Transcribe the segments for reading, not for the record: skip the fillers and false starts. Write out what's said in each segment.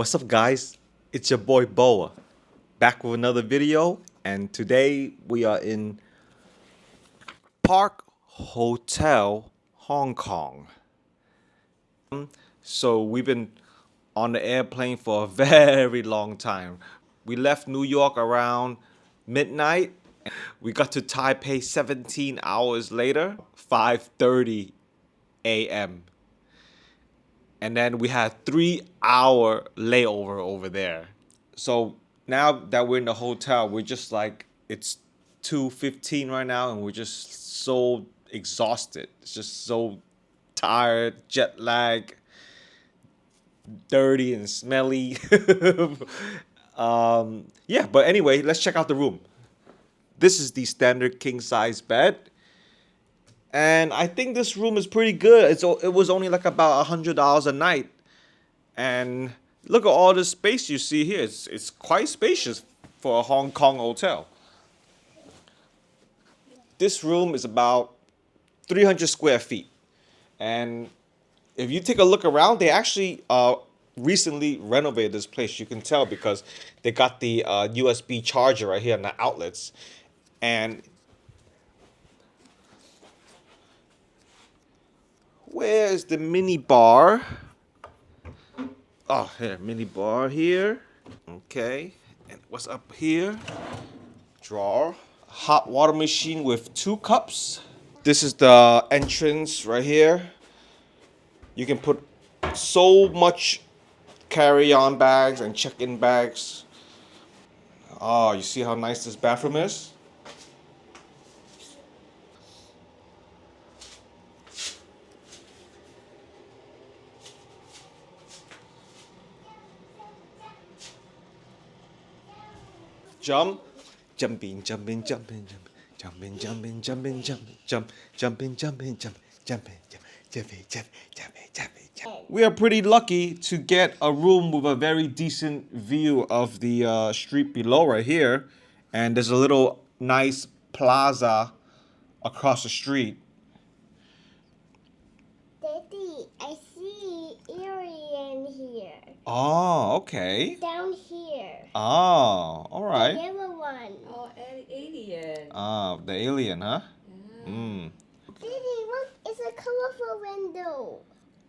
What's up, guys? It's your boy Boa, back with another video, and today we are in Park Hotel, Hong Kong. So we've been on the airplane for a very long time. We left New York around midnight. We got to Taipei 17 hours later, 5:30 a.m. And then we had 3 hour layover over there. So now that we're in the hotel, we're just like, it's 2:15 right now, and we're just so exhausted. It's just so tired, jet lag, dirty and smelly. Yeah, but anyway, let's check out the room. This is the standard king size bed. And I think this room is pretty good. It was only like about $100 a night. And look at all the space you see here. It's quite spacious for a Hong Kong hotel. This room is about 300 square feet. And if you take a look around, they actually recently renovated this place. You can tell because they got the USB charger right here in the outlets. And where's the mini bar? Oh, here, mini bar here. Okay. And what's up here? Drawer. Hot water machine with 2 cups. This is the entrance right here. You can put so much carry-on bags and check-in bags. Oh, you see how nice this bathroom is? Jumping, jumping, jumping, jumping, jumping, jumping, jumping, jumping, jumping, jumping. We are pretty lucky to get a room with a very decent view of the street below right here. And there's a little nice plaza across the street. Daddy, I see alien here. Oh, okay. Down here. Oh, all The right. yellow one. Oh, alien. Ah, the alien, huh? Mm. Daddy, look, it's a colorful window.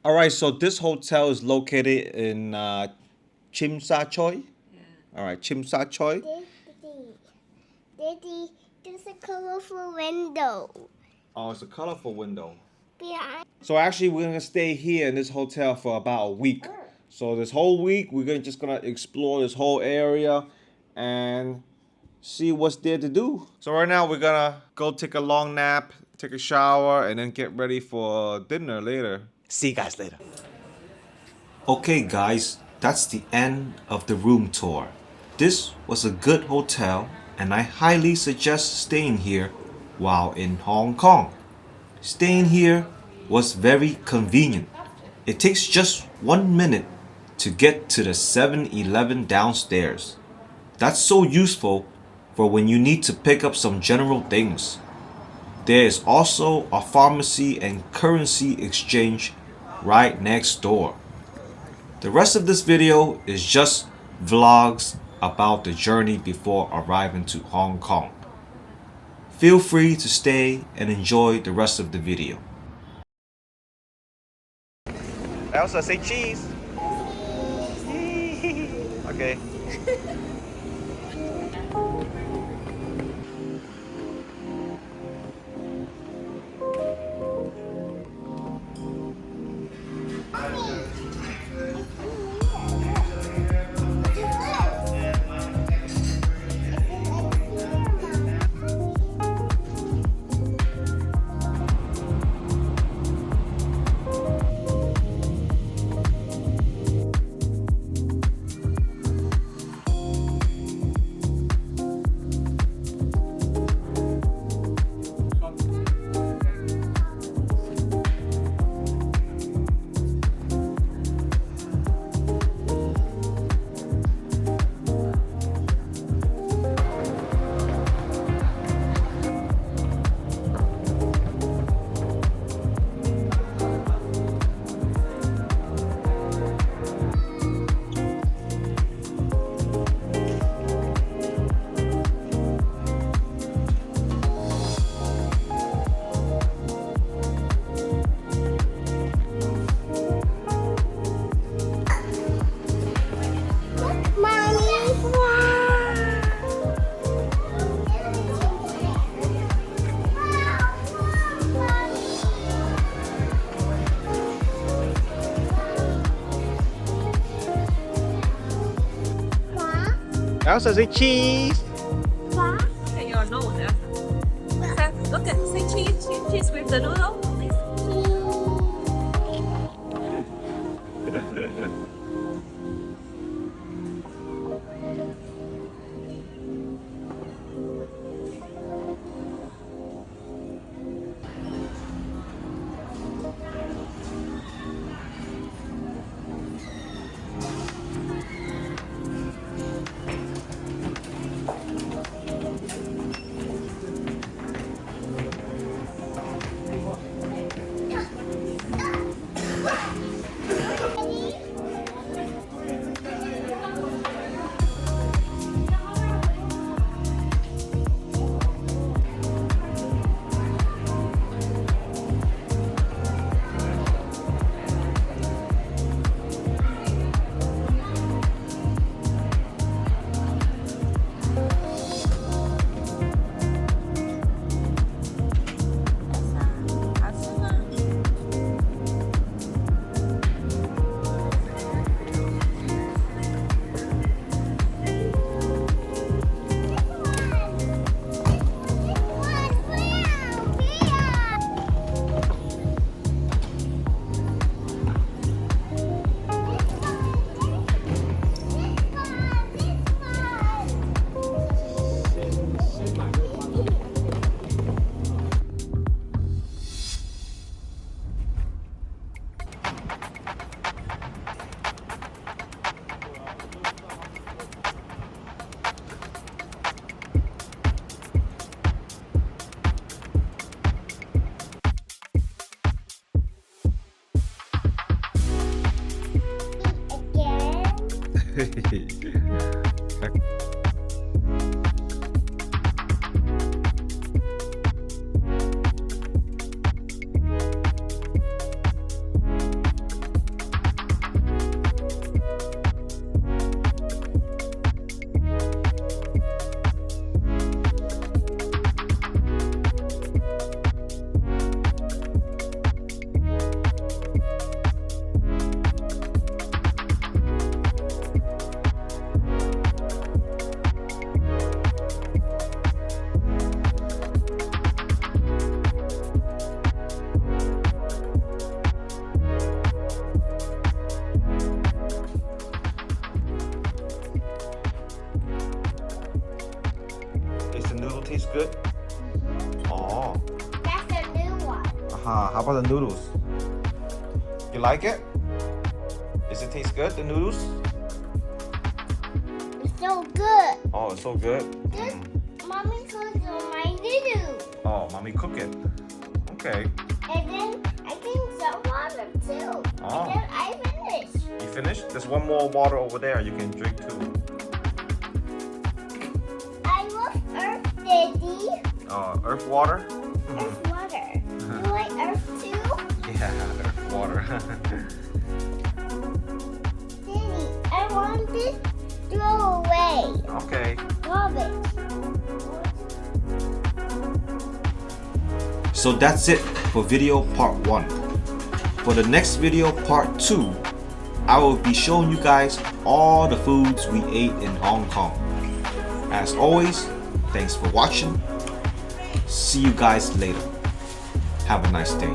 All right, so this hotel is located in Chim Sa Choi. Yeah. All right, Chim Sa Choi. Daddy, there's a colorful window. Oh, it's a colorful window. Behind. So actually, we're gonna stay here in this hotel for about a week. So this whole week, we're just gonna explore this whole area and see what's there to do. So right now, we're gonna go take a long nap, take a shower, and then get ready for dinner later. See you guys later. Okay, guys, that's the end of the room tour. This was a good hotel, and I highly suggest staying here while in Hong Kong. Staying here was very convenient. It takes just 1 minute to get to the 7-Eleven downstairs. That's so useful for when you need to pick up some general things. There is also a pharmacy and currency exchange right next door. The rest of this video is just vlogs about the journey before arriving to Hong Kong. Feel free to stay and enjoy the rest of the video. Elsa, say cheese. Okay. Elsa, say cheese. Papa. Look at your nose, Elsa. Look at, say cheese, cheese, cheese with the noodle. Is the noodle taste good? Oh. That's a new one. How about the noodles? You like it? Does it taste good, the noodles? It's so good. Oh, it's so good. This mommy cooked on my noodles. Oh, mommy cook it. Okay. And then I think some water too. Oh. And then I finished. You finished? There's one more water over there you can drink too. I love Earth, Daddy. Earth water? Earth water. You like Earth too? Yeah, earth water. Daddy, I want this throw away. Okay. Garbage. So that's it for video part 1. For the next video part 2, I will be showing you guys all the foods we ate in Hong Kong. As always, thanks for watching. See you guys later. Have a nice day.